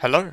Hello.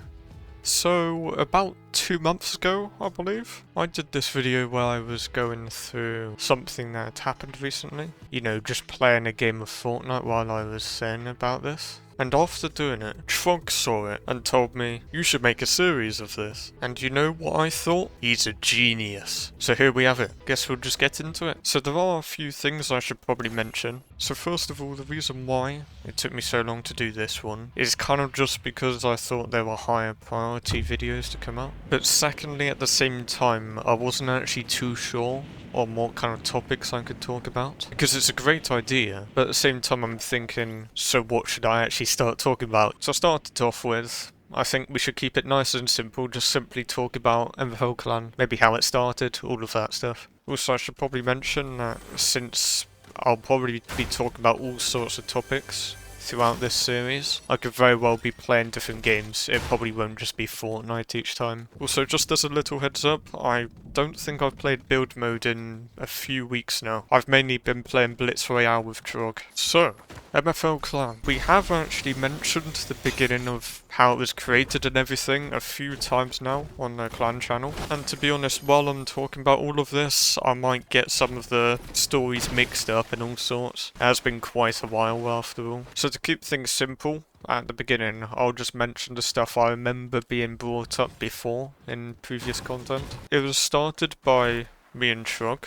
So, about 2 months ago, I believe, I did this video where I was going through something that had happened recently. You know, just playing a game of Fortnite while I was saying about this. And after doing it, Trog saw it and told me, you should make a series of this. And you know what I thought? He's a genius. So here we have it. Guess we'll just get into it. So there are a few things I should probably mention. So first of all, the reason why it took me so long to do this one is kind of just because I thought there were higher priority videos to come out. But secondly, at the same time, I wasn't actually too sure on what kind of topics I could talk about. Because it's a great idea, but at the same time I'm thinking, so what should I actually start talking about? So I started off with, I think we should keep it nice and simple, just simply talk about MFL Clan, maybe how it started, all of that stuff. Also, I should probably mention that since I'll probably be talking about all sorts of topics throughout this series, I could very well be playing different games. It probably won't just be Fortnite each time. Also, just as a little heads up, I don't think I've played build mode in a few weeks now. I've mainly been playing Blitz Royale with Trog. So, MFL Clan. We have actually mentioned the beginning of how it was created and everything a few times now on the clan channel. And to be honest, while I'm talking about all of this, I might get some of the stories mixed up and all sorts. It has been quite a while after all. So to keep things simple, at the beginning, I'll just mention the stuff I remember being brought up before in previous content. It was started by me and Trog,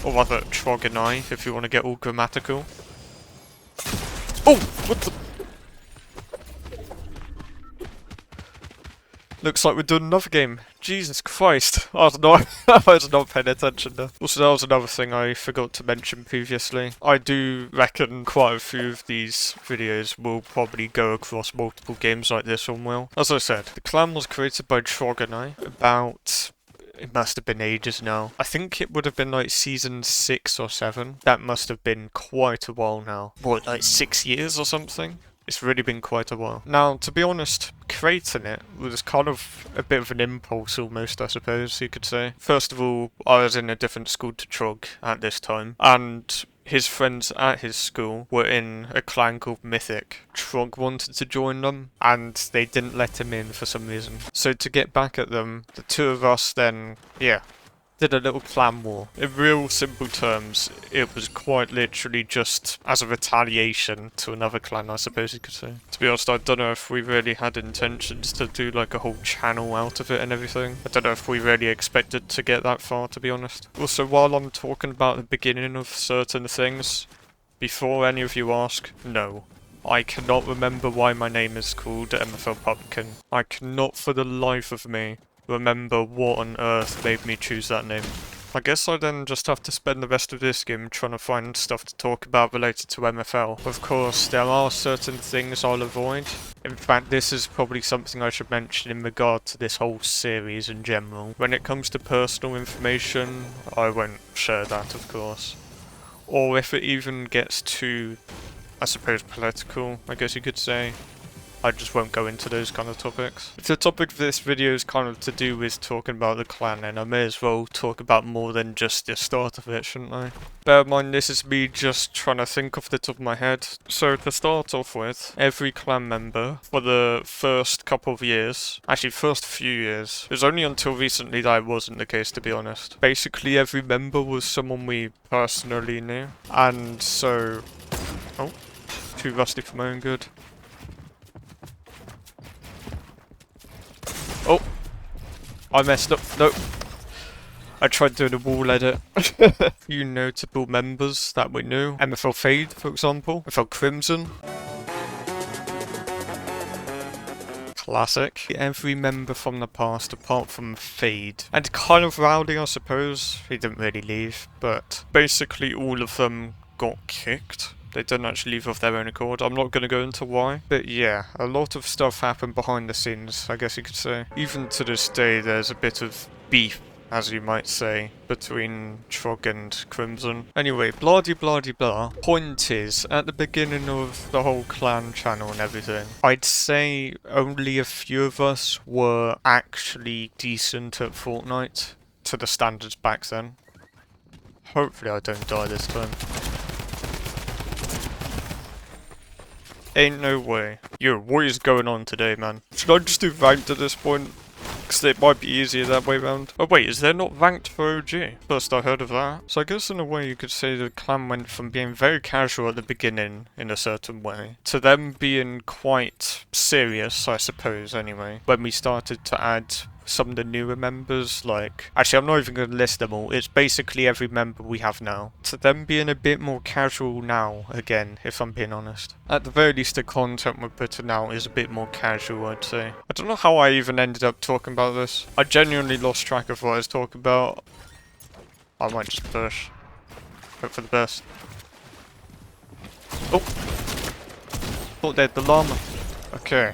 or rather Trog and I, if you want to get all grammatical. Oh! What the... Looks like we're doing another game. Jesus Christ. I was not paying attention there. Also, that was another thing I forgot to mention previously. I do reckon quite a few of these videos will probably go across multiple games like this one will. As I said, the clan was created by Trog and I about... It must have been ages now. I think it would have been like season 6 or 7. That must have been quite a while now. What, like 6 years or something? It's really been quite a while. Now, to be honest, creating it was kind of a bit of an impulse almost, I suppose you could say. First of all, I was in a different school to Trog at this time, and his friends at his school were in a clan called Mythic. Trog wanted to join them, and they didn't let him in for some reason. So to get back at them, the two of us then, did a little clan war. In real simple terms, it was quite literally just as a retaliation to another clan, I suppose you could say. To be honest, I don't know if we really had intentions to do like a whole channel out of it and everything. I don't know if we really expected to get that far, to be honest. Also, while I'm talking about the beginning of certain things, before any of you ask, no. I cannot remember why my name is called MFL Pumpkin. I cannot for the life of me remember what on earth made me choose that name. I guess I then just have to spend the rest of this game trying to find stuff to talk about related to MFL. Of course, there are certain things I'll avoid. In fact, this is probably something I should mention in regard to this whole series in general. When it comes to personal information, I won't share that, of course. Or if it even gets too, I suppose, political, I guess you could say, I just won't go into those kind of topics. If the topic of this video is kind of to do with talking about the clan, then I may as well talk about more than just the start of it, shouldn't I? Bear in mind, this is me just trying to think off the top of my head. So to start off with, every clan member for the first couple of years, actually first few years, it was only until recently that it wasn't the case, to be honest. Basically every member was someone we personally knew. And so... Oh, too rusty for my own good. Oh, I messed up. Nope. I tried doing a wall edit. Few notable members that we knew. MFL Fade, for example. MFL Crimson. Classic. Every member from the past apart from Fade. And kind of Rowdy, I suppose. He didn't really leave, but basically all of them got kicked. They didn't actually leave off their own accord. I'm not going to go into why. But yeah, a lot of stuff happened behind the scenes, I guess you could say. Even to this day, there's a bit of beef, as you might say, between Trog and Crimson. Anyway, blah-de-blah-de-blah. Point is, at the beginning of the whole clan channel and everything, I'd say only a few of us were actually decent at Fortnite to the standards back then. Hopefully I don't die this time. Ain't no way. Yo, what is going on today, man? Should I just do ranked at this point? Because it might be easier that way round. Oh wait, is there not ranked for OG? First I heard of that. So I guess in a way you could say the clan went from being very casual at the beginning, in a certain way, to them being quite serious, I suppose, anyway, when we started to add some of the newer members, like... Actually, I'm not even going to list them all. It's basically every member we have now. To them being a bit more casual now, again, if I'm being honest. At the very least, the content we're putting out is a bit more casual, I'd say. I don't know how I even ended up talking about this. I genuinely lost track of what I was talking about. I might just push. Hope for the best. Oh! Thought they had the llama. Okay.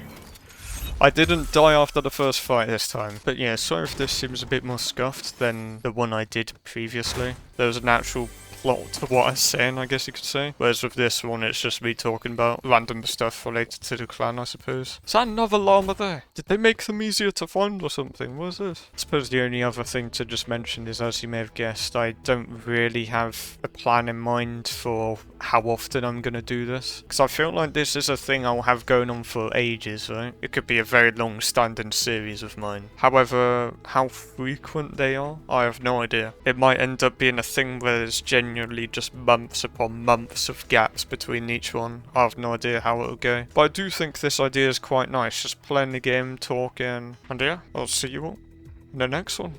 I didn't die after the first fight this time, but yeah, sorry if this seems a bit more scuffed than the one I did previously. There was an actual plot to what I was saying, I guess you could say. Whereas with this one, it's just me talking about random stuff related to the clan, I suppose. Is that another llama there? Did they make them easier to find or something? What is this? I suppose the only other thing to just mention is, as you may have guessed, I don't really have a plan in mind for how often I'm going to do this. Because I feel like this is a thing I'll have going on for ages, right? It could be a very long-standing series of mine. However, how frequent they are, I have no idea. It might end up being a thing where there's genuinely just months upon months of gaps between each one. I have no idea how it'll go. But I do think this idea is quite nice, just playing the game, talking, and yeah, I'll see you all in the next one.